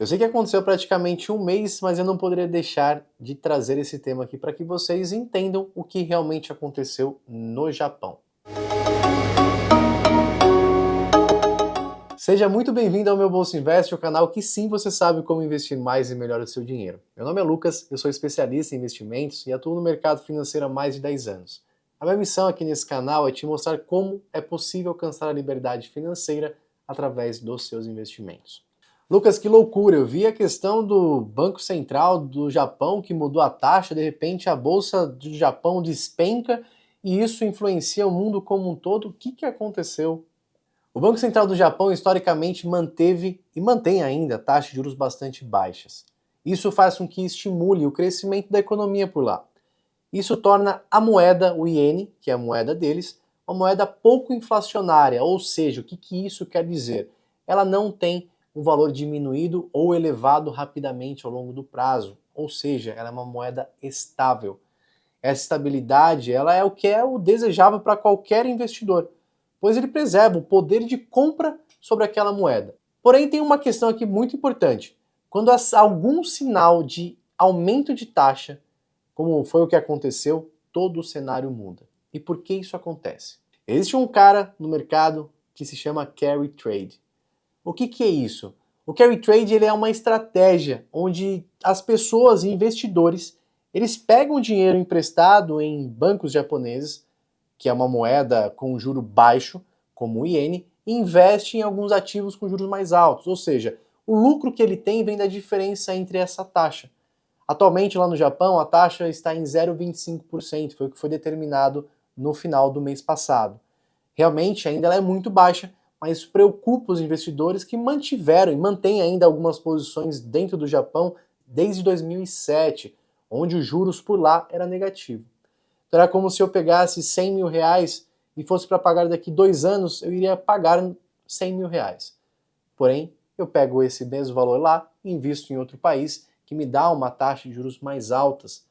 Eu sei que aconteceu praticamente um mês, mas eu não poderia deixar de trazer esse tema aqui para que vocês entendam o que realmente aconteceu no Japão. Seja muito bem-vindo ao meu Bolsa Invest, o canal que sim você sabe como investir mais e melhor o seu dinheiro. Meu nome é Lucas, eu sou especialista em investimentos e atuo no mercado financeiro há mais de 10 anos. A minha missão aqui nesse canal é te mostrar como é possível alcançar a liberdade financeira através dos seus investimentos. Lucas, que loucura! Eu vi a questão do Banco Central do Japão que mudou a taxa, de repente a Bolsa do Japão despenca e isso influencia o mundo como um todo. O que aconteceu? O Banco Central do Japão historicamente manteve e mantém ainda taxas de juros bastante baixas. Isso faz com que estimule o crescimento da economia por lá. Isso torna a moeda, o iene, que é a moeda deles, uma moeda pouco inflacionária, ou seja, o que isso quer dizer? Ela não tem um valor diminuído ou elevado rapidamente ao longo do prazo, ou seja, ela é uma moeda estável. Essa estabilidade ela é o desejável para qualquer investidor, pois ele preserva o poder de compra sobre aquela moeda. Porém, tem uma questão aqui muito importante. Quando há algum sinal de aumento de taxa, como foi o que aconteceu, todo o cenário muda. E por que isso acontece? Existe um cara no mercado que se chama carry trade. O que é isso? O carry trade ele é uma estratégia onde as pessoas e investidores eles pegam dinheiro emprestado em bancos japoneses, que é uma moeda com juro baixo, como o iene, e investem em alguns ativos com juros mais altos. Ou seja, o lucro que ele tem vem da diferença entre essa taxa. Atualmente, lá no Japão, a taxa está em 0,25%, foi o que foi determinado no final do mês passado. Realmente, ainda ela é muito baixa, mas isso preocupa os investidores que mantiveram e mantêm ainda algumas posições dentro do Japão desde 2007, onde os juros por lá era negativo. Então era como se eu pegasse 100 mil reais e fosse para pagar daqui 2 anos, eu iria pagar 100 mil reais. Porém, eu pego esse mesmo valor lá e invisto em outro país que me dá uma taxa de juros mais altas.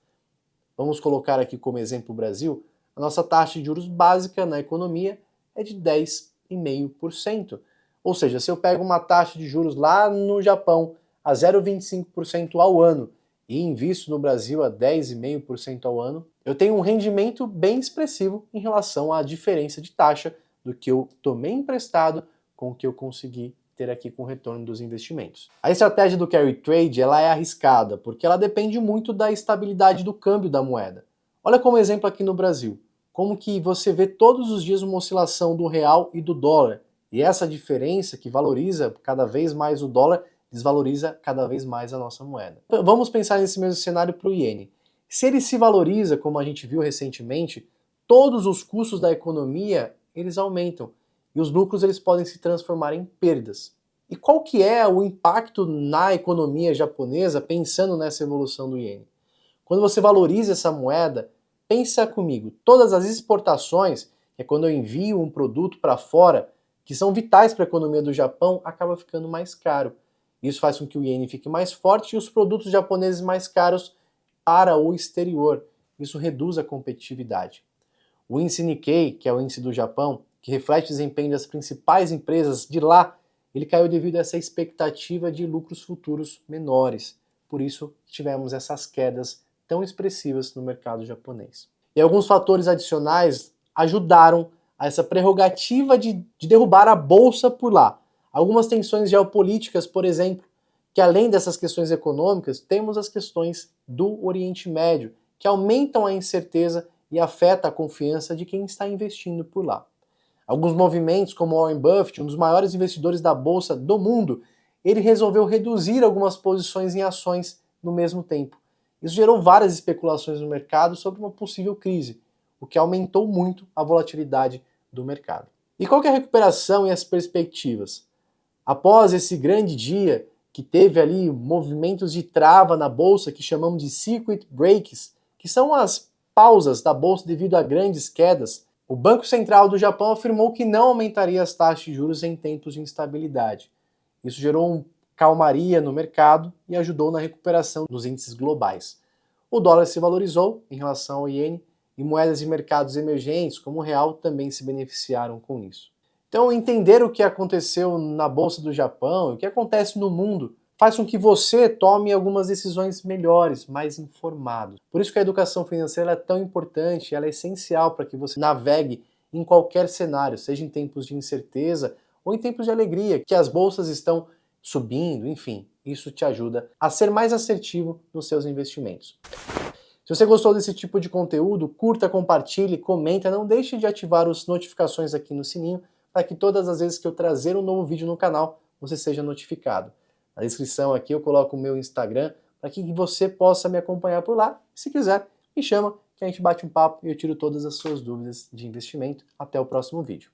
Vamos colocar aqui como exemplo o Brasil. A nossa taxa de juros básica na economia é de 10,5%. Ou seja, se eu pego uma taxa de juros lá no Japão a 0,25% ao ano e invisto no Brasil a 10,5% ao ano, eu tenho um rendimento bem expressivo em relação à diferença de taxa do que eu tomei emprestado com o que eu consegui ter aqui com o retorno dos investimentos. A estratégia do carry trade ela é arriscada, porque ela depende muito da estabilidade do câmbio da moeda. Olha como exemplo aqui no Brasil, como que você vê todos os dias uma oscilação do real e do dólar, e essa diferença que valoriza cada vez mais o dólar, desvaloriza cada vez mais a nossa moeda. Vamos pensar nesse mesmo cenário para o iene. Se ele se valoriza, como a gente viu recentemente, todos os custos da economia eles aumentam e os lucros eles podem se transformar em perdas. E qual que é o impacto na economia japonesa pensando nessa evolução do iene? Quando você valoriza essa moeda, pensa comigo, todas as exportações, que é quando eu envio um produto para fora, que são vitais para a economia do Japão, acaba ficando mais caro. Isso faz com que o iene fique mais forte e os produtos japoneses mais caros para o exterior. Isso reduz a competitividade. O índice Nikkei, que é o índice do Japão, que reflete o desempenho das principais empresas de lá, ele caiu devido a essa expectativa de lucros futuros menores. Por isso tivemos essas quedas tão expressivas no mercado japonês. E alguns fatores adicionais ajudaram a essa prerrogativa de derrubar a bolsa por lá. Algumas tensões geopolíticas, por exemplo, que além dessas questões econômicas, temos as questões do Oriente Médio, que aumentam a incerteza e afeta a confiança de quem está investindo por lá. Alguns movimentos, como Warren Buffett, um dos maiores investidores da bolsa do mundo, ele resolveu reduzir algumas posições em ações no mesmo tempo. Isso gerou várias especulações no mercado sobre uma possível crise, o que aumentou muito a volatilidade do mercado. E qual que é a recuperação e as perspectivas? Após esse grande dia, que teve ali movimentos de trava na bolsa que chamamos de circuit breaks, que são as pausas da bolsa devido a grandes quedas, o Banco Central do Japão afirmou que não aumentaria as taxas de juros em tempos de instabilidade. Isso gerou calmaria no mercado e ajudou na recuperação dos índices globais. O dólar se valorizou em relação ao iene e moedas de mercados emergentes, como o real, também se beneficiaram com isso. Então, entender o que aconteceu na Bolsa do Japão, o que acontece no mundo, faz com que você tome algumas decisões melhores, mais informado. Por isso que a educação financeira é tão importante, ela é essencial para que você navegue em qualquer cenário, seja em tempos de incerteza ou em tempos de alegria, que as bolsas estão subindo, enfim, isso te ajuda a ser mais assertivo nos seus investimentos. Se você gostou desse tipo de conteúdo, curta, compartilhe, comenta, não deixe de ativar as notificações aqui no sininho para que todas as vezes que eu trazer um novo vídeo no canal, você seja notificado. Na descrição aqui eu coloco o meu Instagram para que você possa me acompanhar por lá. Se quiser, me chama que a gente bate um papo e eu tiro todas as suas dúvidas de investimento. Até o próximo vídeo.